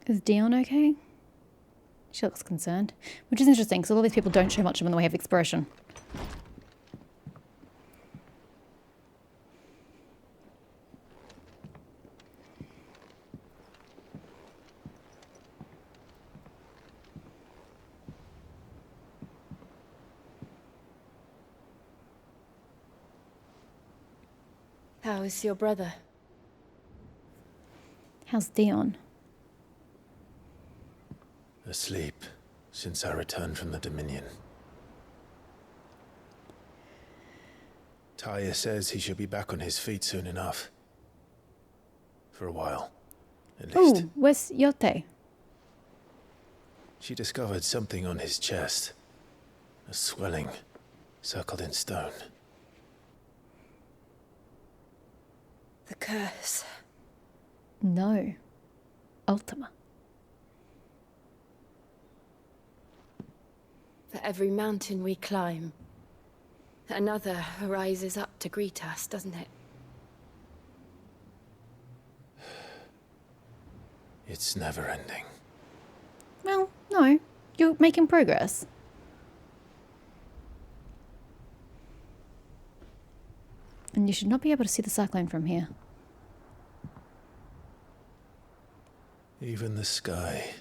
Is Dion okay? She looks concerned. Which is interesting, because all these people don't show much in the way of expression. How is your brother? How's Dion? Asleep since I returned from the Dominion. Taya says he should be back on his feet soon enough. For a while, at least. Oh, where's Yote? She discovered something on his chest. A swelling, circled in stone. The curse. No. Ultima. For every mountain we climb, another rises up to greet us, doesn't it? It's never ending. Well, no. You're making progress. And you should not be able to see the cyclone from here. Even the sky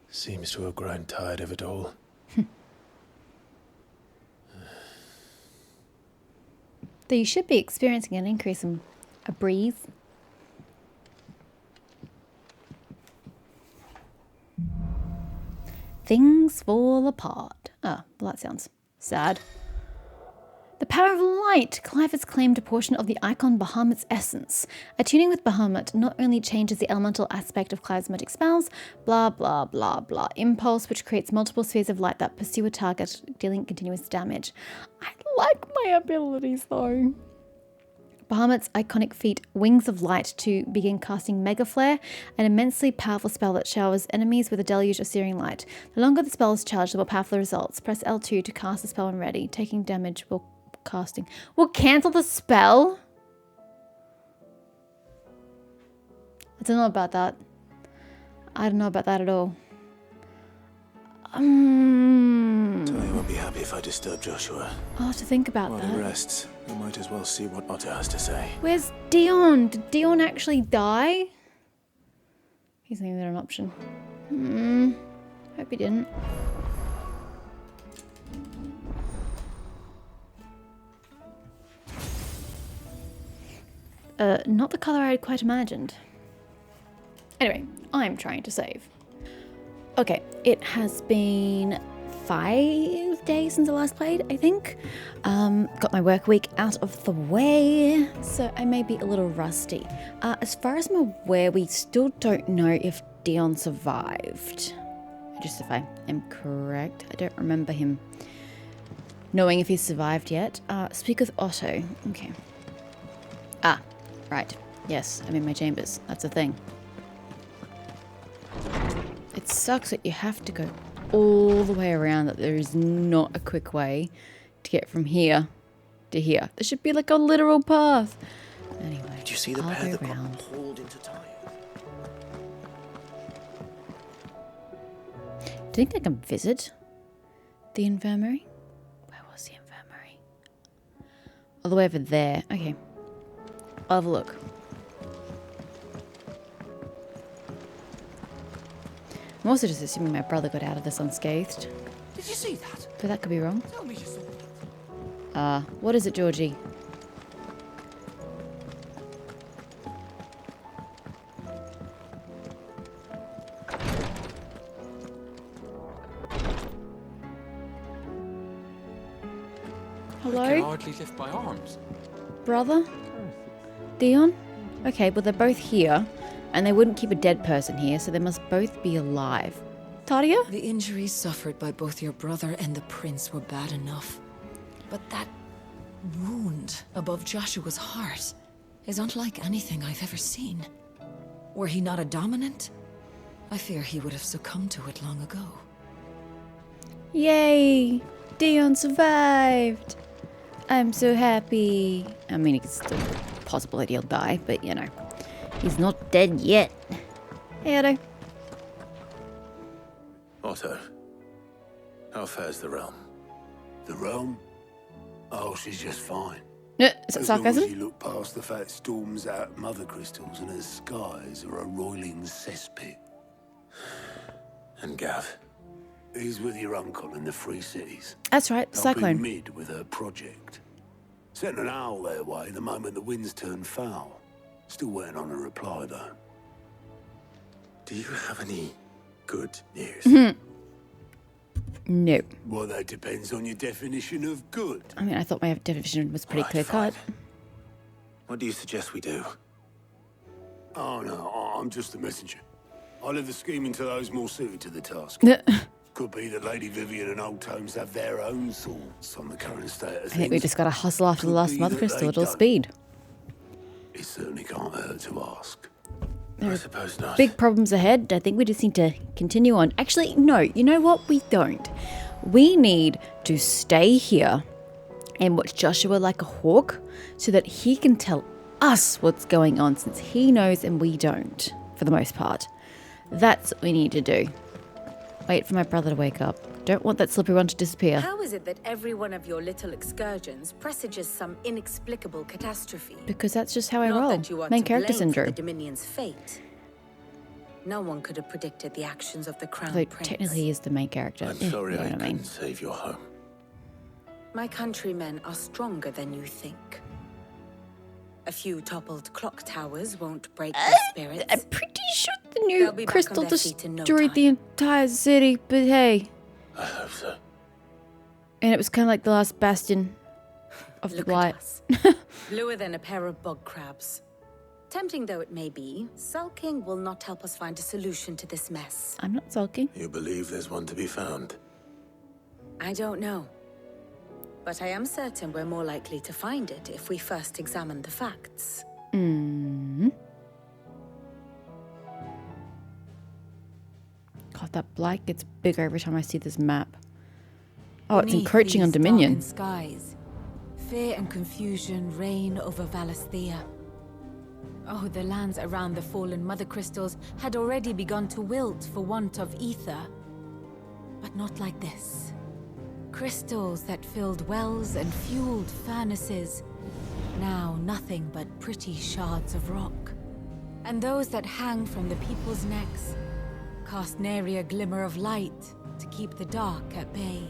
seems to have grown tired of it all. Though you should be experiencing an increase in a breeze. Things fall apart. Ah, well that sounds sad. The power of light. Clive has claimed a portion of the icon Bahamut's essence. Attuning with Bahamut not only changes the elemental aspect of Clive's magic spells, blah blah blah blah, impulse which creates multiple spheres of light that pursue a target, dealing continuous damage. I like my abilities though. Bahamut's iconic feat, Wings of Light, to begin casting Mega Flare, an immensely powerful spell that showers enemies with a deluge of searing light. The longer the spell is charged, the more powerful the results. Press L2 to cast the spell when ready. Taking damage while casting will cancel the spell? I don't know about that. I don't know about that at all. Taya won't be happy if I disturb Joshua. I'll have to think about While that. he rests, we might as well see what Otter has to say. Where's Dion? Did Dion actually die? He's not even an option. Hope he didn't. Not the colour I had quite imagined. Anyway, I'm trying to save. Okay, it has been 5 days since I last played, I think. Got my work week out of the way, so I may be a little rusty. As far as I'm aware, we still don't know if Dion survived. Just if I am correct, I don't remember him knowing if he survived yet. Speak with Otto. Okay. Ah, right. Yes, I'm in my chambers. That's a thing. It sucks that you have to go all the way around, that there is not a quick way to get from here to here. There should be like a literal path. Anyway, Did you see the I'll pair go that got round. pulled into Taya? Do you think I can visit the infirmary? Where was the infirmary? All the way over there. Okay. I'll have a look. I'm also just assuming my brother got out of this unscathed. Did you see that? But that could be wrong. Tell me you saw that. What is it, Georgie? I can Hello? hardly lift my arms. Brother? Dion? Okay, well they're both here, and they wouldn't keep a dead person here, so they must both be alive. Tadia? The injuries suffered by both your brother and the prince were bad enough. But that wound above Joshua's heart is unlike anything I've ever seen. Were he not a dominant, I fear he would have succumbed to it long ago. Yay! Dion survived! I'm so happy. I mean, it's still possible that he'll die, but you know, he's not dead yet. Hey, Otto. Otto, how fares the realm? The realm? Oh, she's just fine. Is it As long as sarcasm? you look past the fat storms out Mothercrystals and her skies are a roiling cesspit. And Gav? He's with your uncle in the Free Cities. That's right, Helping Cyclone. Mid with her project. Sent an owl their way the moment the winds turned foul. Still waiting on a reply, though. Do you have any good news? No. Well, that depends on your definition of good. I mean, I thought my definition was pretty Right, clear cut. fine. What do you suggest we do? Oh, no, I'm just a messenger. I leave the scheming to those more suited to the task. Could be that Lady Vivian and Old Tomes have their own thoughts on the current state of things. I think we just got to hustle after the Could last be Mother that Crystal they at all don't. speed. It certainly can't hurt to ask. I suppose not. Big problems ahead. I think we just need to continue on. Actually, no. You know what? We don't. We need to stay here and watch Joshua like a hawk so that he can tell us what's going on, since he knows and we don't, for the most part. That's what we need to do. Wait for my brother to wake up. Don't want that slippery one to disappear. How is it that every one of your little excursions presages some inexplicable catastrophe? Because that's just how I Not roll. that you are Main to character blame for the syndrome. Dominion's fate. No one could have predicted the actions of the Crown Although Prince. technically he is the main character. I'm Eh, sorry you know I what I couldn't mean. save your home. My countrymen are stronger than you think. A few toppled clock towers won't break their spirits. I'm pretty sure the They'll new be back crystal on their feet in no destroyed the time. entire city, but hey. I hope so. And it was kind of like the last bastion of the Look blight. at us. Bluer than a pair of bog crabs. Tempting though it may be, sulking will not help us find a solution to this mess. I'm not sulking. You believe there's one to be found? I don't know. But I am certain we're more likely to find it if we first examine the facts. God, that blight gets bigger every time I see this map. Oh, it's Beneath encroaching on these Dominion. darkened skies, fear and confusion reign over Valisthea. Oh, the lands around the fallen Mother Crystals had already begun to wilt for want of ether. But not like this. Crystals that filled wells and fueled furnaces. Now nothing but pretty shards of rock. And those that hang from the people's necks cast nary a glimmer of light to keep the dark at bay.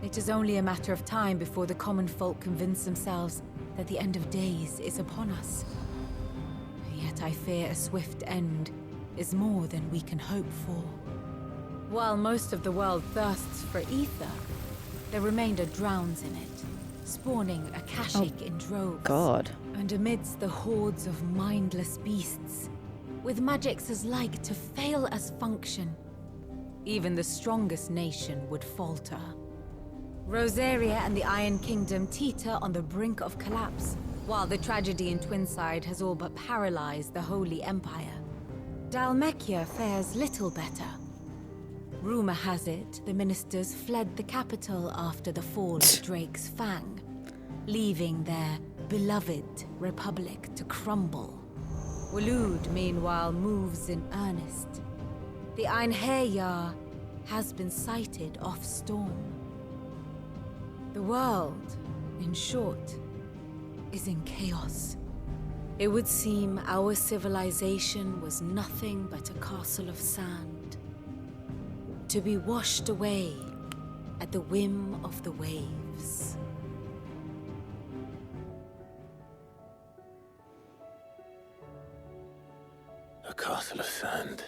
It is only a matter of time before the common folk convince themselves that the end of days is upon us. Yet I fear a swift end is more than we can hope for. While most of the world thirsts for ether, the remainder drowns in it, spawning Akashic in droves. God. And amidst the hordes of mindless beasts, with magicks as like to fail as function, even the strongest nation would falter. Rosaria and the Iron Kingdom teeter on the brink of collapse, while the tragedy in Twinside has all but paralyzed the Holy Empire. Dalmekia fares little better. Rumor has it the ministers fled the capital after the fall of Drake's Fang, leaving their beloved republic to crumble. Waloed, meanwhile, moves in earnest. The Einherjar has been sighted off-storm. The world, in short, is in chaos. It would seem our civilization was nothing but a castle of sand, to be washed away at the whim of the waves. A castle of sand.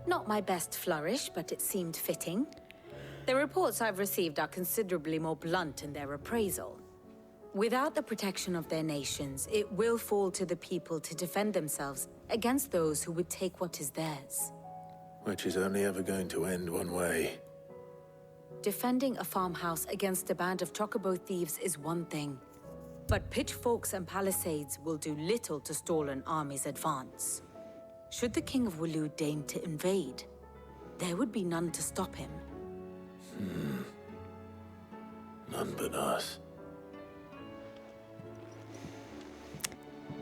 Not my best flourish, but it seemed fitting. The reports I've received are considerably more blunt in their appraisal. Without the protection of their nations, it will fall to the people to defend themselves against those who would take what is theirs. Which is only ever going to end one way. Defending a farmhouse against a band of chocobo thieves is one thing, but pitchforks and palisades will do little to stall an army's advance. Should the King of Waloed deign to invade, there would be none to stop him. None but us.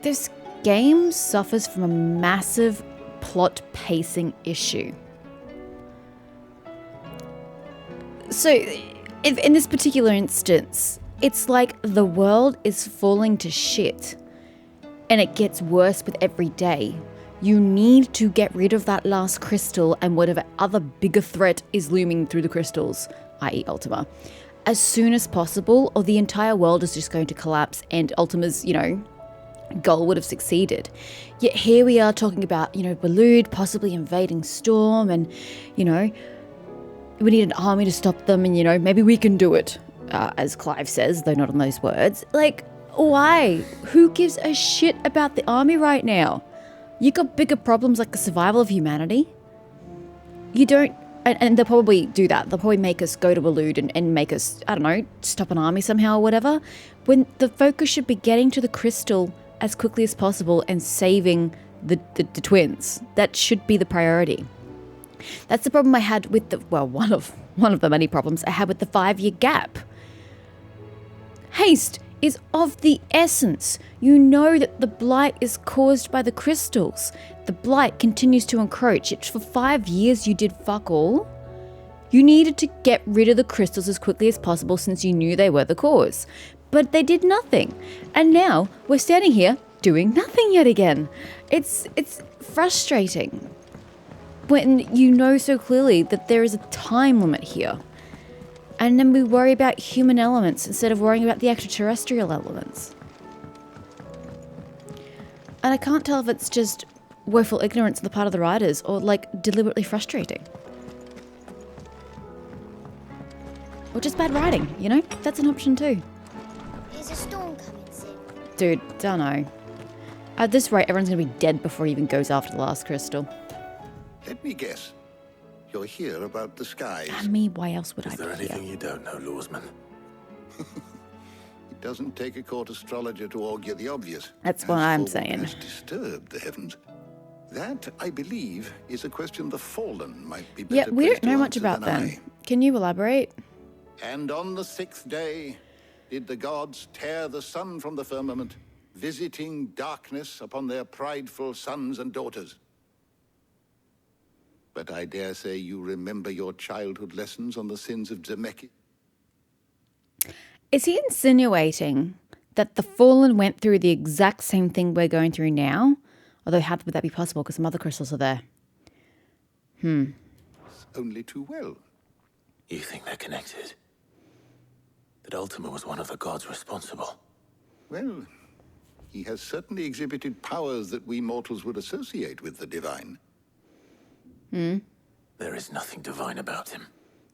This game suffers from a massive plot pacing issue. So, if in this particular instance, it's like the world is falling to shit. And it gets worse with every day. You need to get rid of that last crystal and whatever other bigger threat is looming through the crystals, i.e. Ultima, as soon as possible, or the entire world is just going to collapse and Ultima's, goal would have succeeded. Yet here we are talking about, Waloed possibly invading Storm and, we need an army to stop them and, maybe we can do it, as Clive says, though not in those words. Like, why? Who gives a shit about the army right now? You got bigger problems like the survival of humanity. You don't, and they'll probably do that. They'll probably make us go to Waloed and make us, I don't know, stop an army somehow or whatever. When the focus should be getting to the crystal as quickly as possible and saving the twins. That should be the priority. That's the problem I had with one of the many problems I had with the 5-year gap. Haste is of the essence. You know that the blight is caused by the crystals. The blight continues to encroach. Yet for 5 years you did fuck all. You needed to get rid of the crystals as quickly as possible since you knew they were the cause. But they did nothing. And now we're standing here doing nothing yet again. It's frustrating when you know so clearly that there is a time limit here. And then we worry about human elements instead of worrying about the extraterrestrial elements. And I can't tell if it's just woeful ignorance on the part of the writers or deliberately frustrating. Or just bad writing, That's an option too. Is a storm coming soon? Dude, don't know. At this rate, everyone's going to be dead before he even goes after the last crystal. Let me guess. You're here about the skies. I mean, why else would I Is be there anything here? you don't know, Lawsman? It doesn't take a court astrologer to augur the obvious. That's what As I'm for saying. What has disturbed the heavens? That, I believe, is a question the Fallen might be better Yeah, we placed don't know to much answer about than them. I. Can you elaborate? And on the 6th day did the gods tear the sun from the firmament, visiting darkness upon their prideful sons and daughters. But I dare say you remember your childhood lessons on the sins of Zemeckis. Is he insinuating that the Fallen went through the exact same thing we're going through now? Although how would that be possible because the Mothercrystals are there? Only too well. You think they're connected? That Ultima was one of the gods responsible? Well, he has certainly exhibited powers that we mortals would associate with the divine. There is nothing divine about him.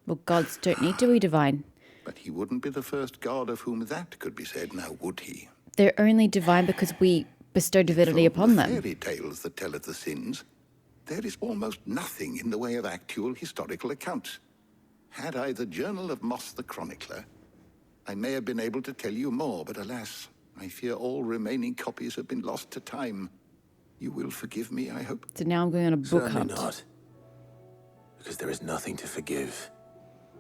Well, gods don't need to be divine. But he wouldn't be the first god of whom that could be said, now would he? They're only divine because we bestow divinity From upon the them. fairy tales that tell of the sins, there is almost nothing in the way of actual historical accounts. Had I the journal of Moss the Chronicler, I may have been able to tell you more, but alas, I fear all remaining copies have been lost to time. You will forgive me, I hope. So now I'm going on a book Certainly hunt. not. Because there is nothing to forgive.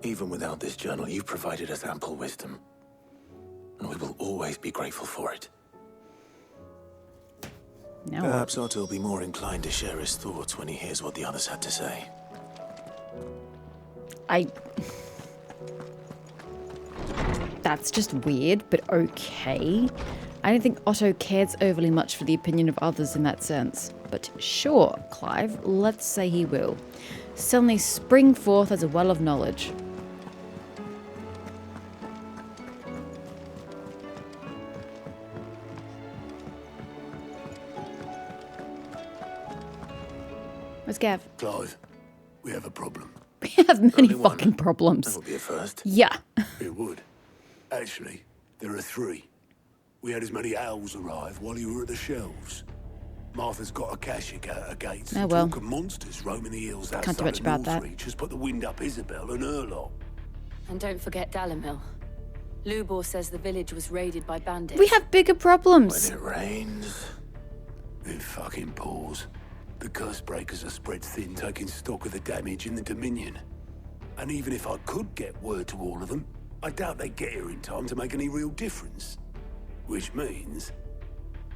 Even without this journal, you've provided us ample wisdom. And we will always be grateful for it. Now Perhaps Otto will be more inclined to share his thoughts when he hears what the others had to say. That's just weird, but okay. I don't think Otto cares overly much for the opinion of others in that sense. But sure, Clive, let's say he will. Suddenly spring forth as a well of knowledge. Where's Gav? Clive, we have a problem. We have many Only one. fucking That problems. would be a first. Yeah. It would. Actually, there are 3. We had as many owls arrive while you were at the shelves. Martha's got a Akashic at her gates. Oh, and well. talk of monsters roaming the hills Can't outside do much of about that. Northreach has put the wind up Isabel and her lot. And don't forget Dalimil. Lubor says the village was raided by bandits. We have bigger problems. When it rains. It fucking pours. The curse breakers are spread thin, taking stock of the damage in the Dominion. And even if I could get word to all of them, I doubt they'd get here in time to make any real difference. Which means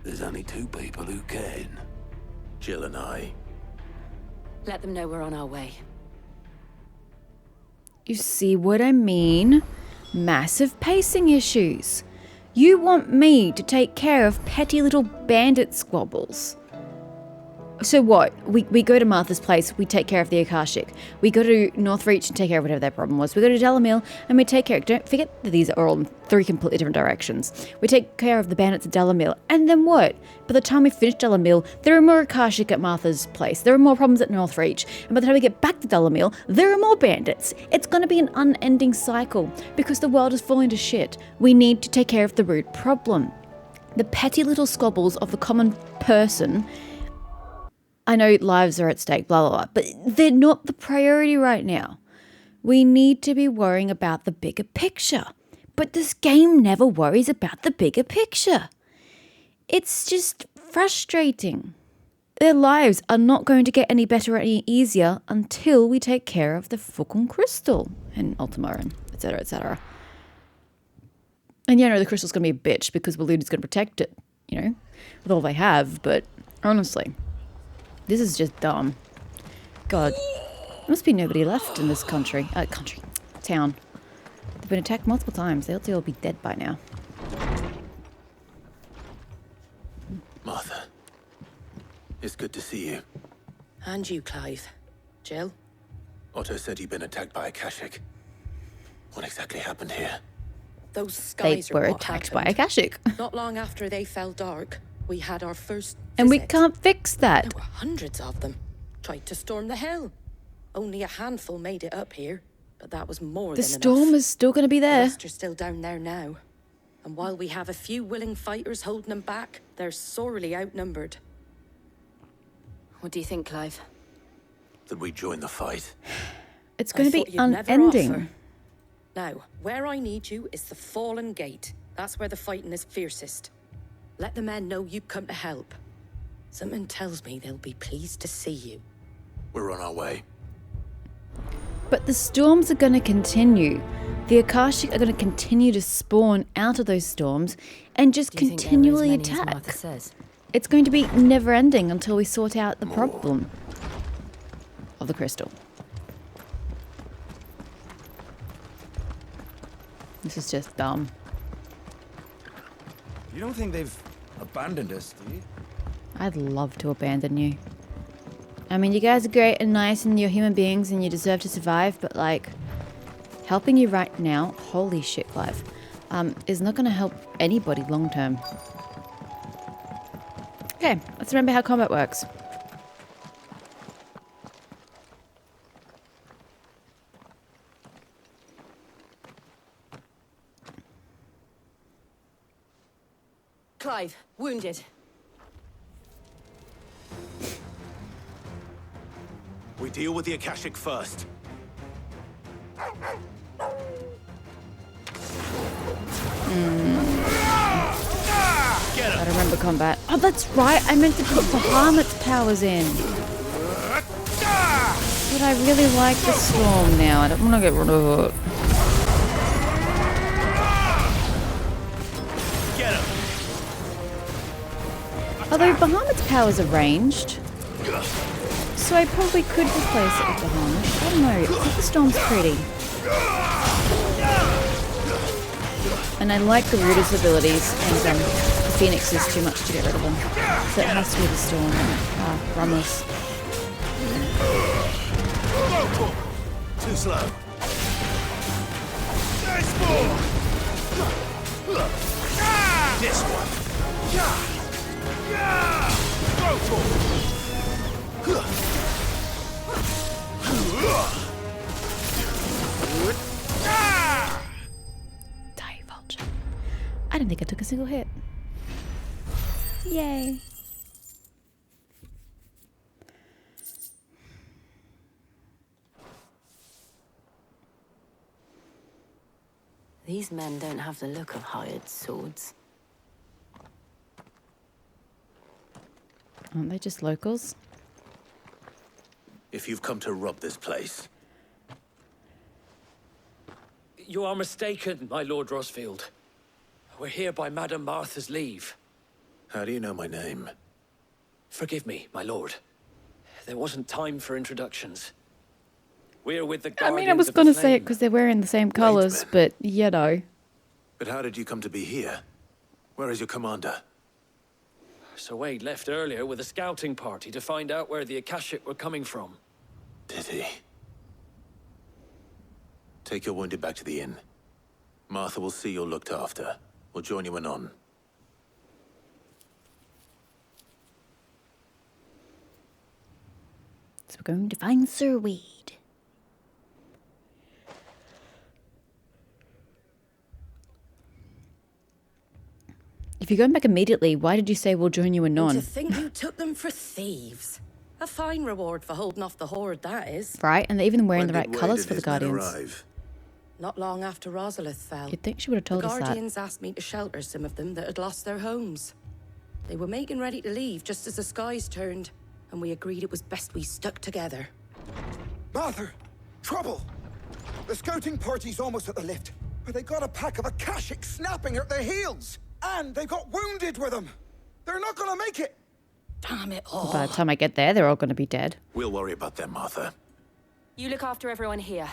there's only 2 people who can. Jill and I. Let them know we're on our way. You see what I mean? Massive pacing issues. You want me to take care of petty little bandit squabbles. So what? We go to Martha's place, we take care of the Akashic. We go to Northreach and take care of whatever their problem was. We go to Dalamil and we take care... Don't forget that these are all in 3 completely different directions. We take care of the bandits at Dalamil. And then what? By the time we finish Dalamil, there are more Akashic at Martha's place. There are more problems at Northreach. And by the time we get back to Dalamil, there are more bandits. It's going to be an unending cycle because the world is falling to shit. We need to take care of the root problem. The petty little squabbles of the common person... I know lives are at stake, blah, blah, blah, but they're not the priority right now. We need to be worrying about the bigger picture. But this game never worries about the bigger picture. It's just frustrating. Their lives are not going to get any better or any easier until we take care of the fucking crystal and Ultima and etc., etc. And yeah, no, the crystal's going to be a bitch because Waluda's going to protect it, you know, with all they have, but honestly... This is just dumb. God, there must be nobody left in this town. They've been attacked multiple times. They ought to all be dead by now. Martha, it's good to see you. And you, Clive. Jill? Otto said you'd been attacked by Akashic. What exactly happened here? Those skies They were are what attacked happened. by Akashic. Not long after they fell dark, we had our first And we visit. can't fix that. There were hundreds of them. Tried to storm the hill. Only a handful made it up here, but that was more The than enough. storm is still going to be The there. rest are still down there now. And while we have a few willing fighters holding them back, they're sorely outnumbered. What do you think, Clive? That we join the fight. It's going to be thought you'd never unending. offer. Now, where I need you is the Fallen Gate. That's where the fighting is fiercest. Let the men know you come to help. Something tells me they'll be pleased to see you. We're on our way. But the storms are going to continue. The Akashic are going to continue to spawn out of those storms and just Do you think there are as continually many as attack. Martha says? It's going to be never ending until we sort out the problem of the crystal. This is just dumb. You don't think they've abandoned us, do you? I'd love to abandon you. I mean, you guys are great and nice and you're human beings and you deserve to survive, but like, helping you right now, holy shit, Clive, is not going to help anybody long term. Okay, let's remember how combat works. Clive, wounded. We deal with the Akashic first. I remember combat. Oh, that's right. I meant to put Bahamut's powers in. But I really like the storm now. I don't want to get rid of it. Get him! Although Bahamut's powers are ranged, so I probably could replace it with Bahamut. I don't know. I think the storm's pretty. And I like the Ruder's abilities, and the Phoenix is too much to get rid of them. So it has to be the storm. Ramos. Too slow. This one. Die, Vulture. I didn't think I took a single hit. Yay. These men don't have the look of hired swords. Aren't they just locals? If you've come to rob this place, You are mistaken, my Lord Rosfield. We're here by Madame Martha's leave. how do you know my name? Forgive me, my lord. There wasn't time for introductions. We're with the I Guardians mean, I was of going the to say it Flame. because they're wearing the same colours, men. but you know. But how did you come to be here? Where is your commander? Sir Wade left earlier with a scouting party to find out where the Akashic were coming from. Did he? Take your wounded back to the inn. Martha will see you're looked after. We'll join you anon. So we're going to find Sir Wade. If you're going back immediately, why did you say we'll join you And anon? to think you took them for thieves. A fine reward for holding off the horde, that is. Right, and they're even wearing When the did right Wade colours and for the his men Guardians. arrive? Not long after Rosalith fell. You'd think she would have The told us that. Guardians asked me to shelter some of them that had lost their homes. They were making ready to leave just as the skies turned, and we agreed it was best we stuck together. Martha! Trouble! The scouting party's almost at the lift, but they got a pack of Akashics snapping at their heels! And they got wounded with them! They're not gonna make it! Damn it all. By the time I get there, they're all going to be dead. We'll worry about them, Martha. You look after everyone here.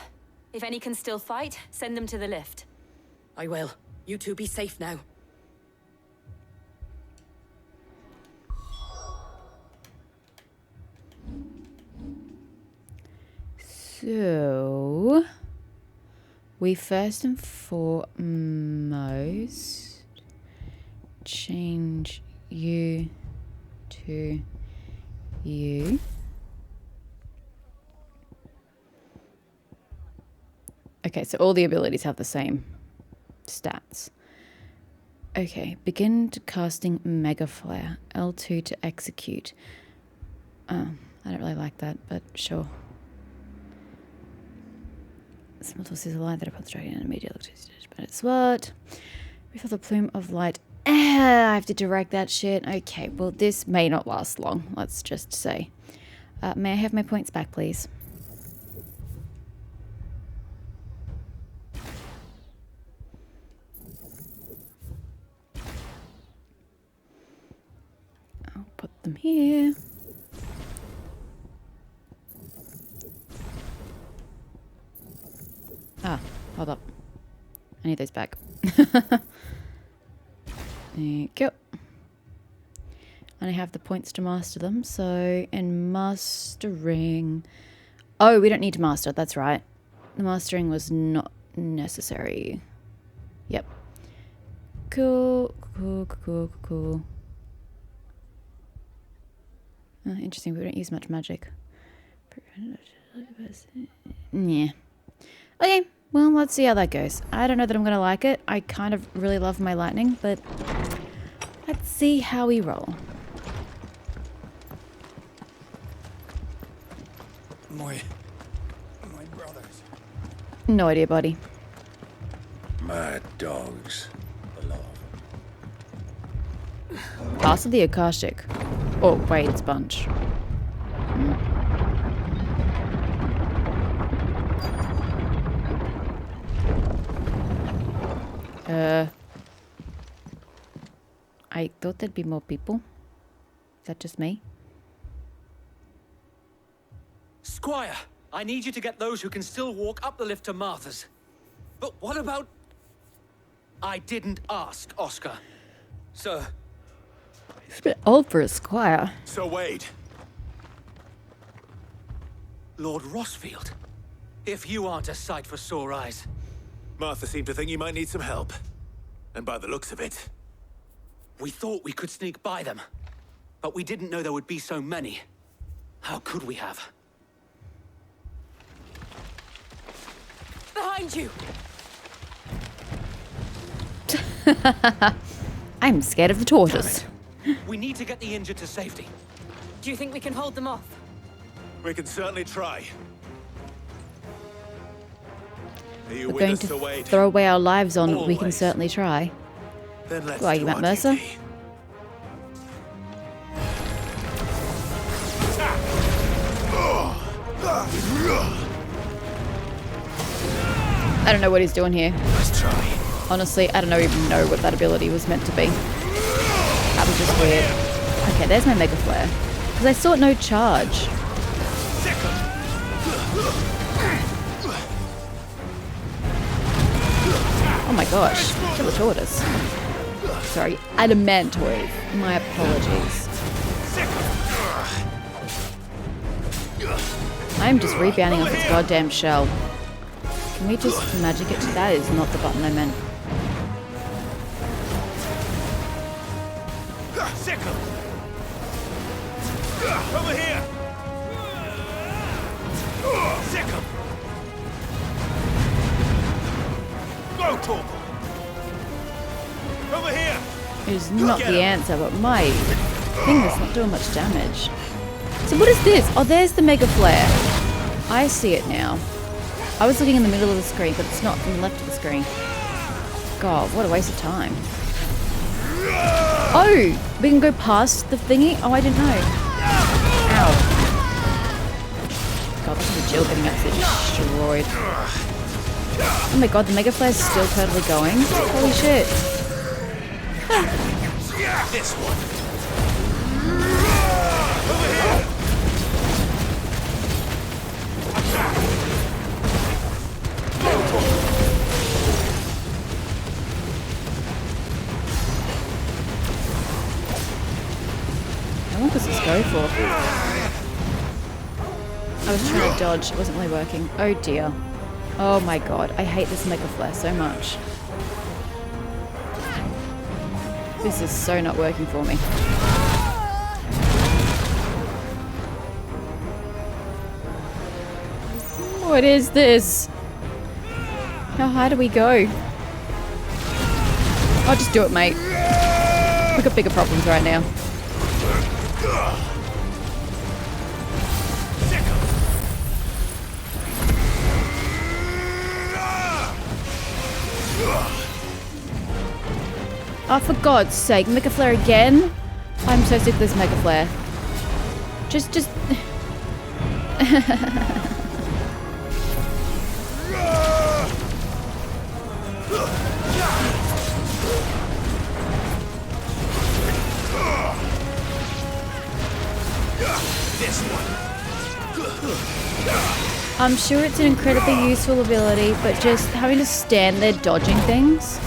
If any can still fight, send them to the lift. I will. You two be safe now. So, we first and foremost change you to you. Okay, so all the abilities have the same stats. Okay, begin to casting Mega Flare. L2 to execute. I don't really like that, but sure. Small sees a light that upon striking an immediate but it's what? Refill the plume of light. I have to direct that shit. Okay, well this may not last long, let's just say. May I have my points back, please? I'll put them here. Ah, hold up. I need those back. There you go. And I have the points to master them, so in mastering... Oh, we don't need to master, that's right. The mastering was not necessary. Yep. Cool. Interesting, we don't use much magic. Yeah. Okay, well, let's see how that goes. I don't know that I'm going to like it. I kind of really love my lightning, but let's see how we roll. My brothers. No idea, buddy. Mad dogs. Pass of the Akashic. Oh, wait, it's Bunch. I thought there'd be more people. Is that just me? Squire, I need you to get those who can still walk up the lift to Martha's. But what about... I didn't ask, Oscar. Sir. He's a bit old for a squire. So Wade. Lord Rosfield. If you aren't a sight for sore eyes. Martha seemed to think you might need some help. And by the looks of it... We thought we could sneak by them. But we didn't know there would be so many. How could we have? Behind you! I'm scared of the tortoise. We need to get the injured to safety. Do you think we can hold them off? We can certainly try. Are you We're with going us, to Sir Wade? throw away our lives on. We can Always. certainly try. Then let's Who are do you, Matt our Mercer? duty. I don't know what he's doing here. Let's try. Honestly, I don't even know what that ability was meant to be. That was just weird. Okay, there's my Mega Flare. Because I saw no charge. Oh my gosh. Kill the tortoise. Sorry, adamantoid. My apologies. I'm just rebounding off its goddamn shell. Can we just magic it? That is not the button I meant. Over here! Sick 'em! Go, Torgal! Over here! It is not the answer, but my thing is not doing much damage. So what is this? Oh, there's the Mega Flare. I see it now. I was looking in the middle of the screen, but it's not from the left of the screen. God, what a waste of time. Oh, we can go past the thingy? Oh, I didn't know. Ow. God, that's the Jill getting absolutely destroyed. Oh my god, the Mega Flare's still totally going. Holy shit. This one. How long does this go for? I was trying to dodge, it wasn't really working. Oh dear. Oh my god, I hate this Mega Flare so much. This is so not working for me. What is this? How high do we go? I'll just do it, mate. We've got bigger problems right now. Oh, for God's sake, Mega Flare again? I'm so sick of this Mega Flare. Just... This one. I'm sure it's an incredibly useful ability, but just having to stand there dodging things...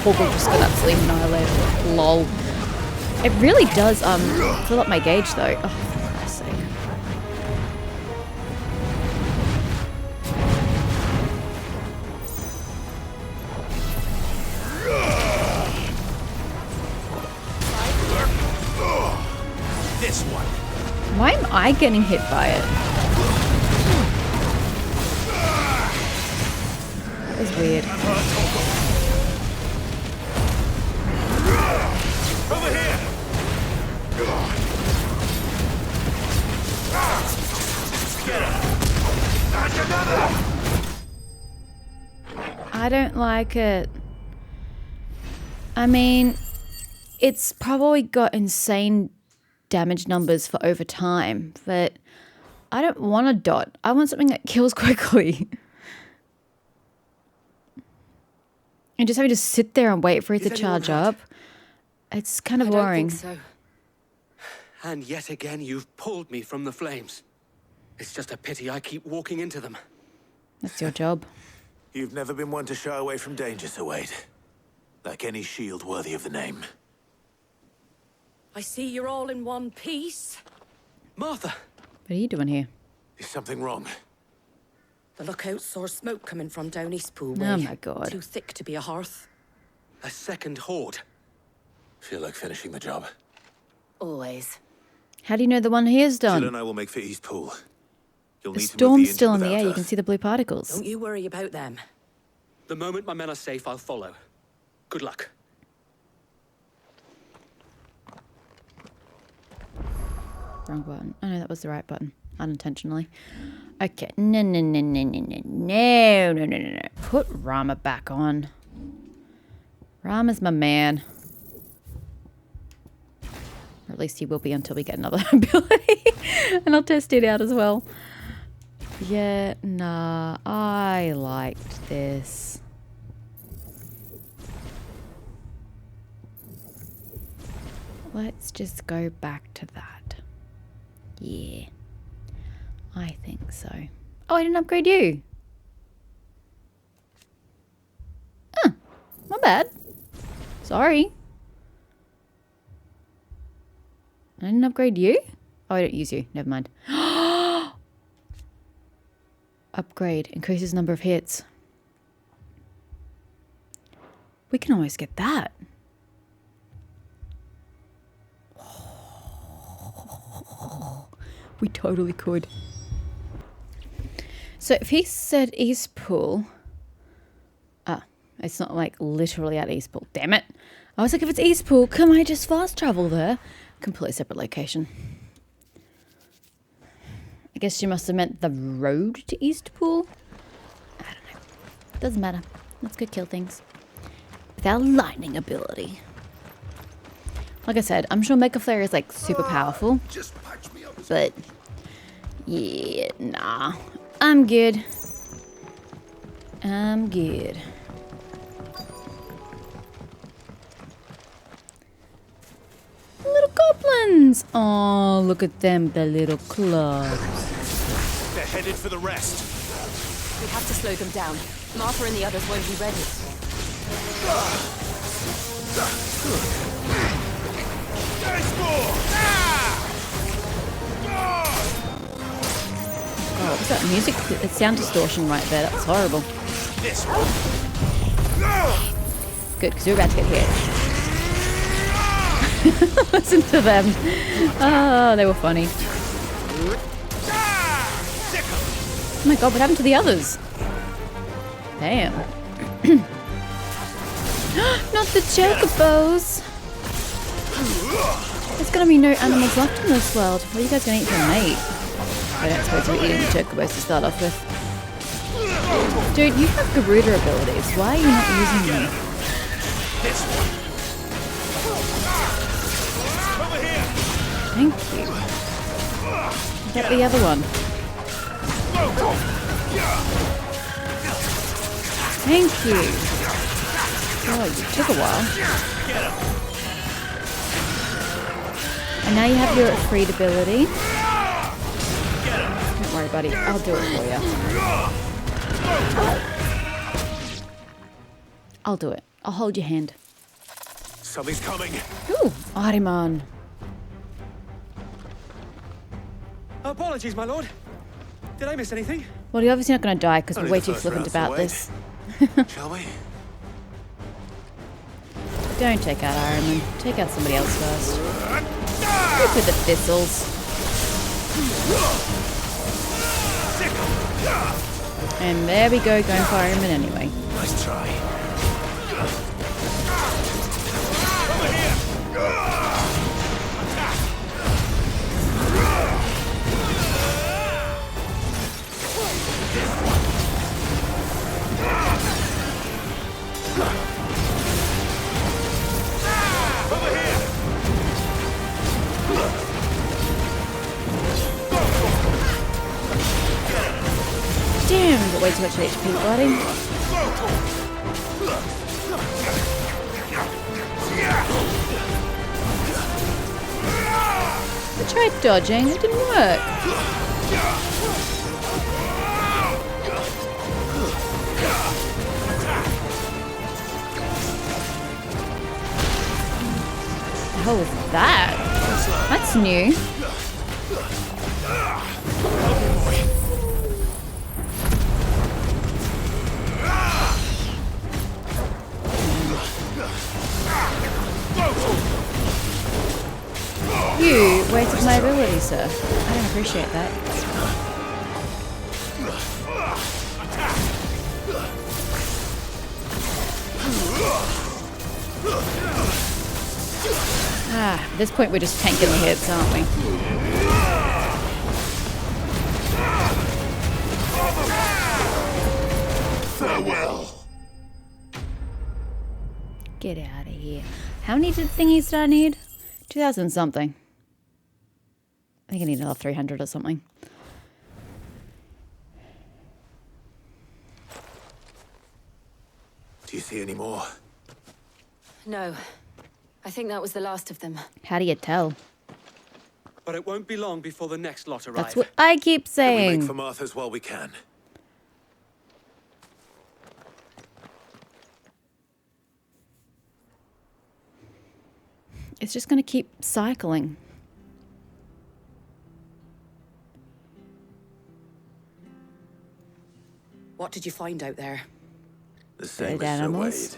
Torgal just got absolutely annihilated. Lol. It really does fill up my gauge though. Oh, for Christ's sake. This one. Why am I getting hit by it? That was weird. Over here. Get him. That's another. I don't like it. I mean, it's probably got insane damage numbers for over time, but I don't want a dot. I want something that kills quickly. And just having to sit there and wait for it to charge up, it's kind of boring. I don't think so. And yet again, you've pulled me from the flames. It's just a pity I keep walking into them. That's your job. You've never been one to shy away from danger, Sir Wade. Like any shield worthy of the name. I see you're all in one piece. Martha! What are you doing here? Is something wrong? The lookout saw smoke coming from down East Pool way. Oh my god. Too thick to be a hearth. A second horde. Feel like finishing the job. Always. How do you know the one here's Jill done? and I will make for East Pool. You'll The need to move storm's the still in engine the air, without you can us. see the blue particles. Don't you worry about them. The moment my men are safe, I'll follow. Good luck. Wrong button. Oh no, that was the right button. Unintentionally. Okay. No. Put Rama back on. Rama's my man. Or at least he will be until we get another ability. And I'll test it out as well. Yeah, nah. I liked this. Let's just go back to that. Yeah. I think so. Oh, I didn't upgrade you. Huh. My bad. Sorry. I didn't upgrade you? Oh, I don't use you. Never mind. Upgrade. Increases number of hits. We can always get that. We totally could. So if he said East Pool... Ah, it's not like literally at East Pool. Damn it. I was like, if it's East Pool, can I just fast travel there? Completely separate location. I guess she must have meant the road to East Pool. I don't know. Doesn't matter. Let's go kill things. With our lightning ability. Like I said, I'm sure Mecha Flare is like super powerful. But yeah, nah. I'm good. I'm good. Little goblins! Oh, look at them, the little clubs. They're headed for the rest. We have to slow them down. Martha and the others won't be ready. Oh, what was that music? It's sound distortion right there. That's horrible. Good, because we're about to get hit. Listen to them. Oh, they were funny. Oh my god, what happened to the others? Damn. Not the chocobos. There's gonna be no animals left in this world. What are you guys gonna eat for a mate? I don't suppose we're eating the chocobos to start off with. Dude, you have Garuda abilities. Why are you not using them? Thank you. Get the other one. Thank you. Oh, you took a while. And now you have your freed ability. Don't worry, buddy. I'll do it for you. I'll do it. I'll hold your hand. Something's coming. Ooh, Ahriman. Apologies, my lord. Did I miss anything? Well, you're obviously not going to die because we're way too flippant about this. Shall we? Don't take out Ahriman. Take out somebody else first. Go for the thistles. And there we go, going for Ahriman anyway. Nice try. Damn, we've got way too much HP, buddy. I tried dodging, it didn't work. The hell was that? That's new. You wasted my ability, sir. I don't appreciate that. At this point we're just tanking the hits, aren't we? Farewell. Get out of here. How many thingies did I need? 2,000 something. I think I need another 300 or something. Do you see any more? No. I think that was the last of them. How do you tell? But it won't be long before the next lot arrive. That's what I keep Then we saying. make for Martha's while we can. It's just going to keep cycling. What did you find out there? The same Dead as Sir animals.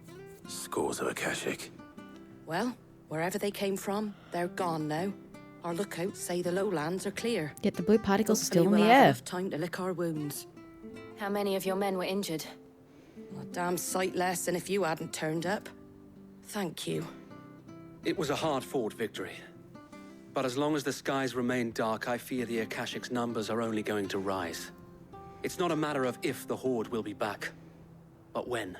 Wade. Scores of Akashic. Well, wherever they came from, they're gone now. Our lookouts say the lowlands are clear. Yet the blue particles are still in Hopefully the we'll have air. enough time to lick our wounds. How many of your men were injured? A damn sight less than if you hadn't turned up. Thank you. It was a hard-fought victory. But as long as the skies remain dark, I fear the Akashic's numbers are only going to rise. It's not a matter of if the Horde will be back, but when.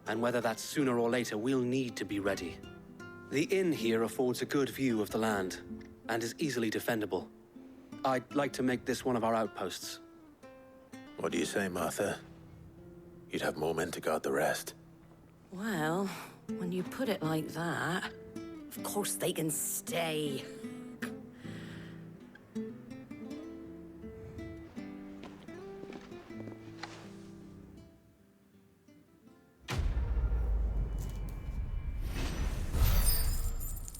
And whether that's sooner or later, we'll need to be ready. The inn here affords a good view of the land, and is easily defendable. I'd like to make this one of our outposts. What do you say, Martha? You'd have more men to guard the rest. Well, when you put it like that, of course they can stay.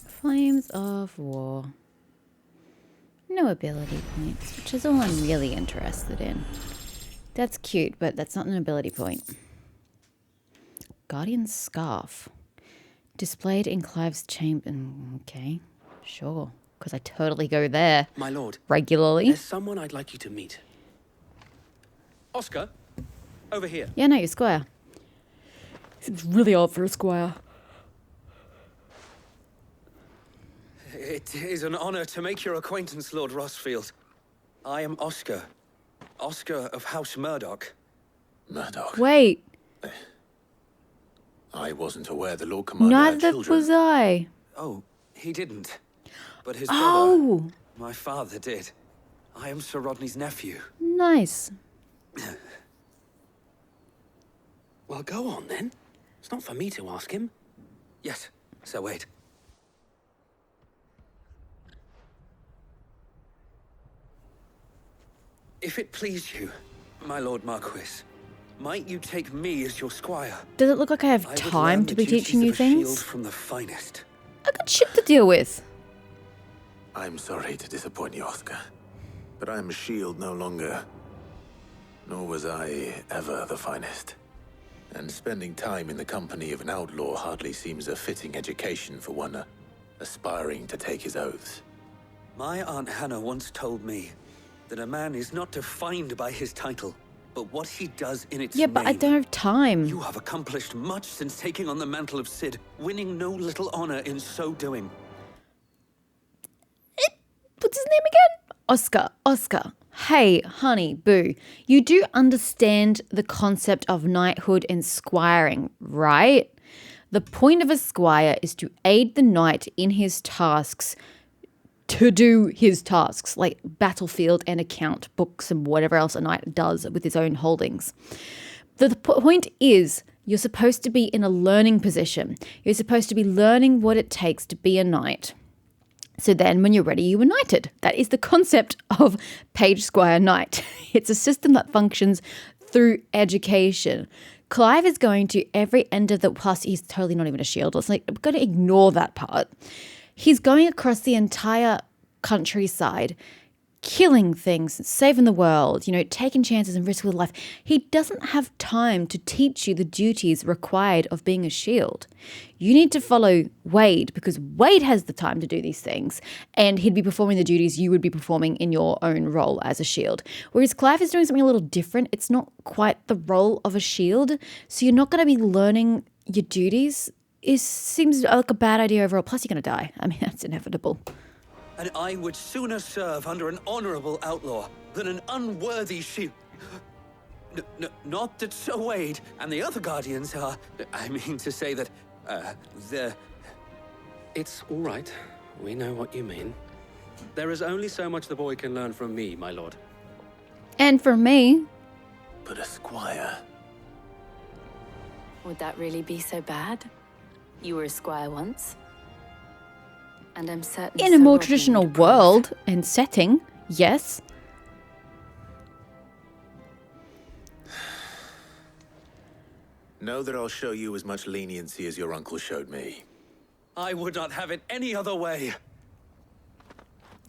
Flames of War. No ability points, which is all I'm really interested in. That's cute, but that's not an ability point. Guardian's Scarf. Displayed in Clive's chamber. Okay, sure. Because I totally go there. My lord. Regularly. There's someone I'd like you to meet. Oscar, over here. Yeah, no, you're Squire. Seems really old for a Squire. It is an honor to make your acquaintance, Lord Rosfield. I am Oscar. Oscar of House Murdoch. Murdoch. Wait. I wasn't aware the Lord Commander had Neither children. was I. Oh, he didn't. But his Oh. brother, my father, did. I am Sir Rodney's nephew. Nice. Well, go on then. It's not for me to ask him. Yes, Sir Wade. If it please you, my Lord Marquis, might you take me as your squire? Does it look like I have I would time learn to the be teaching you duties of a shield things? from the finest. I got shit to deal with. I'm sorry to disappoint you, Oscar. But I'm a shield no longer. Nor was I ever the finest. And spending time in the company of an outlaw hardly seems a fitting education for one aspiring to take his oaths. My Aunt Hannah once told me that a man is not defined by his title, but what he does in its Yeah, but I name. don't have time. You have accomplished much since taking on the mantle of Cid, winning no little honor in so doing. What's his name again? Oscar. Oscar. Hey, honey, boo. You do understand the concept of knighthood and squiring, right? The point of a squire is to aid the knight in his tasks, to do his tasks, like battlefield and account books and whatever else a knight does with his own holdings. The point is, you're supposed to be in a learning position. You're supposed to be learning what it takes to be a knight. So then when you're ready, you are knighted. That is the concept of page squire knight. It's a system that functions through education. Clive is going to every end of the, plus he's totally not even a shield. It's like, I'm going to ignore that part. He's going across the entire countryside, killing things, saving the world, taking chances and risks with life. He doesn't have time to teach you the duties required of being a shield. You need to follow Wade because Wade has the time to do these things and he'd be performing the duties you would be performing in your own role as a shield. Whereas Clive is doing something a little different. It's not quite the role of a shield. So you're not going to be learning your duties. It seems like a bad idea overall. Plus you're going to die. I mean, that's inevitable. And I would sooner serve under an honorable outlaw than an unworthy shield. Not that Sir Wade and the other guardians are... I mean to say that, they're... It's all right. We know what you mean. There is only so much the boy can learn from me, my lord. And from me. But a squire. Would that really be so bad? You were a squire once. And I'm certain In a Sir more Rodney traditional would approve. world and setting, yes. Know that I'll show you as much leniency as your uncle showed me. I would not have it any other way.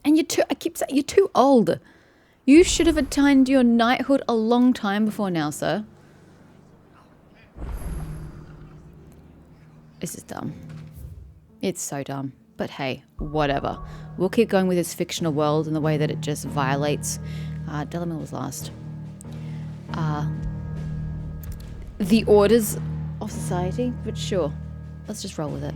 And I keep saying, you're too old. You should have attained your knighthood a long time before now, sir. This is dumb. It's so dumb. But hey, whatever. We'll keep going with this fictional world in the way that it just violates. Delamere was last. The orders of society, but sure. Let's just roll with it.